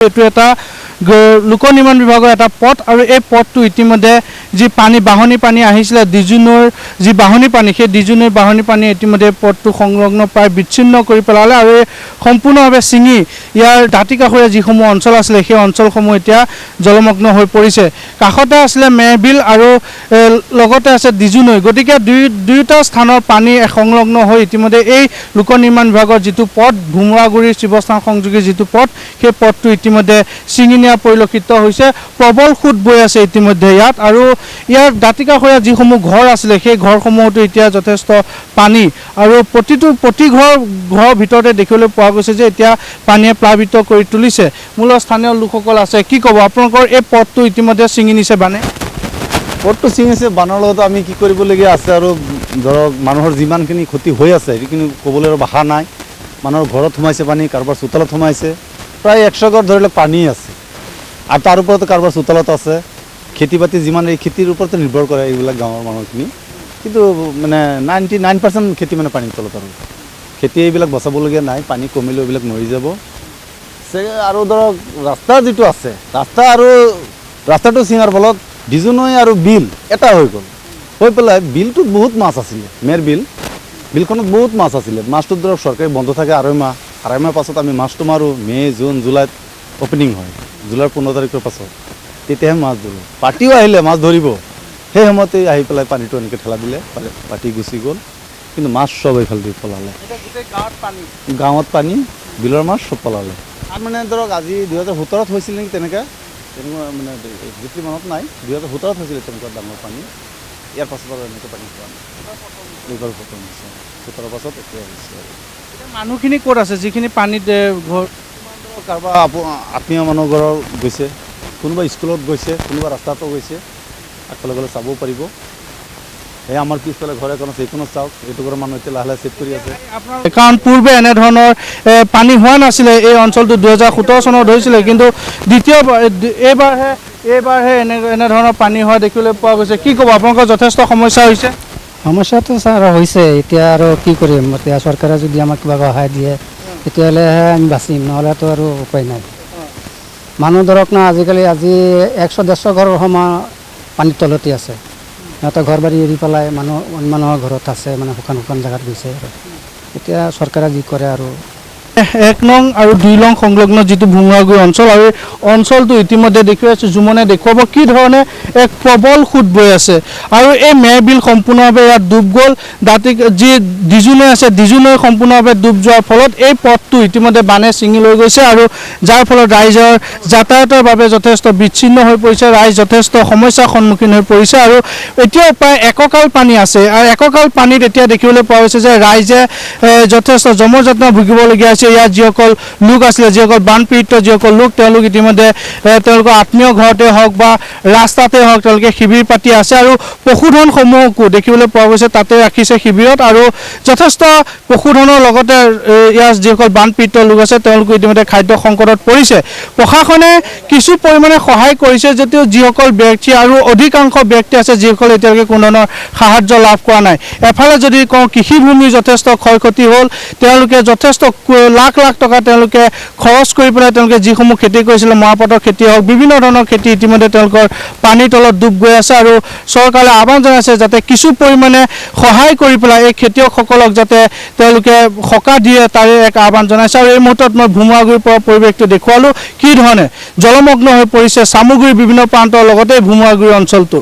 এইটো এটা লোক নিৰ্মাণ বিভাগৰ এটা পথ আৰু এই পথটো ইতিমধ্যে যি পানী বাহনী পানী আহিছিলে ডিজুনৰ যি বাহনী পানী সেই ডিজুনৰ বাহনী পানী ইতিমধ্যে পথটো সংলগ্ন প্ৰায় বিচ্ছিন্ন কৰি পেলালে আৰু সম্পূৰ্ণভাৱে ছিঙি ইয়াৰ দাঁতিকাষৰীয়া যিসমূহ অঞ্চল আছিলে সেই অঞ্চলসমূহ এতিয়া জলমগ্ন হৈ পৰিছে। কাষতে আছিলে মেবিল আৰু লগতে আছে ডিজুনৈ, গতিকে দুয়োটা স্থানৰ পানী সংলগ্ন হৈ ইতিমধ্যে এই লোক নিৰ্মাণ বিভাগৰ যিটো পথ ভোমোৰাগুৰিৰ শিৱস্থান সংযোগী যিটো পথ সেই পথটো ইতিমধ্যে ছিঙি নিয়া পৰিলক্ষিত হৈছে। প্ৰবল সোঁত বৈ আছে ইতিমধ্যে ইয়াত আৰু ইয়াৰ দাঁতিকাষৰীয়া যিসমূহ ঘৰ আছিলে সেই ঘৰসমূহতো এতিয়া যথেষ্ট পানী আৰু প্ৰতি ঘৰৰ ভিতৰতে দেখিবলৈ পোৱা গৈছে যে এতিয়া পানীয়ে প্লাবিত কৰি তুলিছে। মূল স্থানীয় লোকসকল আছে, কি ক'ব আপোনালোকৰ এই পথটো ইতিমধ্যে ছিঙি নিছে বানে? পথটো ছিঙিছে, বানৰ লগত আমি কি কৰিবলগীয়া আছে আৰু ধৰক মানুহৰ যিমানখিনি ক্ষতি হৈ আছে সেইখিনি ক'বলৈ আৰু ভাষা নাই। মানুহৰ ঘৰত সোমাইছে পানী, কাৰোবাৰ চোতালত সোমাইছে, প্ৰায় 100 ঘৰ ধৰি লওক পানী আছে আৰু তাৰ ওপৰতো কাৰোবাৰ চোতালত আছে। খেতি বাতি যিমান এই খেতিৰ ওপৰতে নিৰ্ভৰ কৰে এইবিলাক গাঁৱৰ মানুহখিনি, কিন্তু মানে 99% খেতি মানে পানীৰ তলত আৰু খেতি এইবিলাক বচাবলগীয়া নাই। পানী কমিলেও এইবিলাক মৰি যাব। আৰু ধৰক ৰাস্তা যিটো আছে ৰাস্তাটো ছিঙাৰ ফলত ডিজুনৈ আৰু বিল এটা হৈ গ'ল। হৈ পেলাই বিলটোত বহুত মাছ আছিলে, বিলখনত বহুত মাছ আছিলে। মাছটো ধৰক চৰকাৰী বন্ধ থাকে আঢ়ৈ মাহ পাছত আমি মাছটো মাৰোঁ। মে' জুন জুলাইত অপেনিং হয়, জুলাইৰ 15 তাৰিখৰ পাছত তেতিয়াহে মাছ ধৰোঁ। পাৰ্টিও আহিলে মাছ ধৰিব, সেই সময়তে আহি পেলাই পানীটো এনেকৈ ঠেলা দিলে, পাৰ্টি গুচি গ'ল। কিন্তু মাছ চব এইফালে দি পলালে, গাঁৱত পানী, বিলৰ মাছ চব পলালে। মানে ধৰক আজি 2017ত হৈছিল নেকি তেনেকুৱা মানে বেছি মনত নাই। 2017ত হৈছিলে তেনেকুৱা ডাঙৰ পানী। ইয়াৰ পাছত আৰু এনেকৈ পানী পোৱা নাই। এইবাৰ প্ৰথম হৈছে 17ৰ পাছত এতিয়া হৈছে। মানুহখিনি ক'ত আছে যিখিনি পানীত ঘৰ? কাৰোবাৰ আত্মীয় মানুহ ঘৰৰ গৈছে, কোনোবা স্কুলত গৈছে, কোনোবা ৰাস্তাতো গৈছে। আগফালে গ'লে চাবও পাৰিব। এই আমাৰ পিছফালে ঘৰ এখন আছে, এইখনত চাওক। এইটো ঘৰৰ মানুহ এতিয়া লাহে লাহে ছেভ কৰি আছে। কাৰণ পূৰ্বে এনেধৰণৰ পানী হোৱা নাছিলে। এই অঞ্চলটো 2017 চনত হৈছিলে, কিন্তু এইবাৰহে এনেধৰণৰ পানী হোৱা দেখিবলৈ পোৱা গৈছে। কি ক'ব আপোনালোকৰ যথেষ্ট সমস্যা হৈছে? সমস্যাটো ছাৰ হৈছে, এতিয়া আৰু কি কৰিম। এতিয়া চৰকাৰে যদি আমাক কিবা সহায় দিয়ে তেতিয়াহ'লেহে আমি বাচিম, নহ'লেতো আৰু উপায় নাই। মানুহ ধৰক না আজিকালি 100-150 ঘৰৰ পানীৰ তলতে আছে। সিহঁতে ঘৰ বাৰী এৰি পেলাই মানুহৰ ঘৰত আছে, মানে শুকান জেগাত গৈছে। এতিয়া চৰকাৰে যি কৰে আৰু 1 নং আৰু 2 নং সংলগ্ন যিটো ভোমোৰাগুৰি অঞ্চল, আৰু এই অঞ্চলটো ইতিমধ্যে দেখুৱাই আছোঁ। জুমনে দেখুৱাব কি ধৰণে এক প্ৰবল সোঁত বৈ আছে আৰু এই মেবিল সম্পূৰ্ণভাৱে ইয়াত ডুব গ'ল। যি ডিজুনৈ আছে, ডিজুনৈ সম্পূৰ্ণভাৱে ডুব যোৱাৰ ফলত এই পথটো ইতিমধ্যে বানে ছিঙি লৈ গৈছে আৰু যাৰ ফলত ৰাইজৰ যাতায়াতৰ বাবে যথেষ্ট বিচ্ছিন্ন হৈ পৰিছে। ৰাইজ যথেষ্ট সমস্যাৰ সন্মুখীন হৈ পৰিছে আৰু এতিয়াও প্ৰায় এককাল পানী আছে আৰু এককাল পানীত এতিয়া দেখিবলৈ পোৱা গৈছে যে ৰাইজে যথেষ্ট যমযাতনা ভুগিবলগীয়া হৈছে। ইয়াত যিসকল লোক আছিলে, যিসকল বানপীড়িত যিসকল লোক, তেওঁলোক ইতিমধ্যে তেওঁলোকৰ আত্মীয় ঘৰতে হওক বা ৰাস্তাতে হওক তেওঁলোকে শিবিৰ পাতি আছে আৰু পশুধনসমূহকো দেখিবলৈ পোৱা গৈছে তাতে ৰাখিছে শিবিৰত। আৰু যথেষ্ট পশুধনৰ লগতে ইয়াৰ যিসকল বানপীড়িত লোক আছে তেওঁলোকো ইতিমধ্যে খাদ্য সংকটত পৰিছে। প্ৰশাসনে কিছু পৰিমাণে সহায় কৰিছে যদিও যিসকল ব্যক্তি আৰু অধিকাংশ ব্যক্তি আছে যিসকলে এতিয়ালৈকে কোনো ধৰণৰ সাহায্য লাভ কৰা নাই। এফালে যদি কওঁ কৃষিভূমিৰ যথেষ্ট ক্ষয় ক্ষতি হ'ল, তেওঁলোকে যথেষ্ট লাখ টকা তেওঁলোকে খৰচ কৰি পেলাই তেওঁলোকে যিসমূহ খেতি কৰিছিলে, মৰাপাটৰ খেতি হওক, বিভিন্ন ধৰণৰ খেতি ইতিমধ্যে তেওঁলোকৰ পানীৰ তলত ডুব গৈ আছে আৰু চৰকাৰে আহ্বান জনাইছে যাতে কিছু পৰিমাণে সহায় কৰি পেলাই এই খেতিয়কসকলক যাতে তেওঁলোকে সকাহ দিয়ে, তাৰে এক আহ্বান জনাইছে। আৰু এই মুহূৰ্তত মই ভোমোৰাগুৰিৰ পৰা পৰিৱেশটো দেখুৱালোঁ কি ধৰণে জলমগ্ন হৈ পৰিছে চামগুৰিৰ বিভিন্ন প্ৰান্তৰ লগতে ভোমোৰাগুৰি অঞ্চলটো।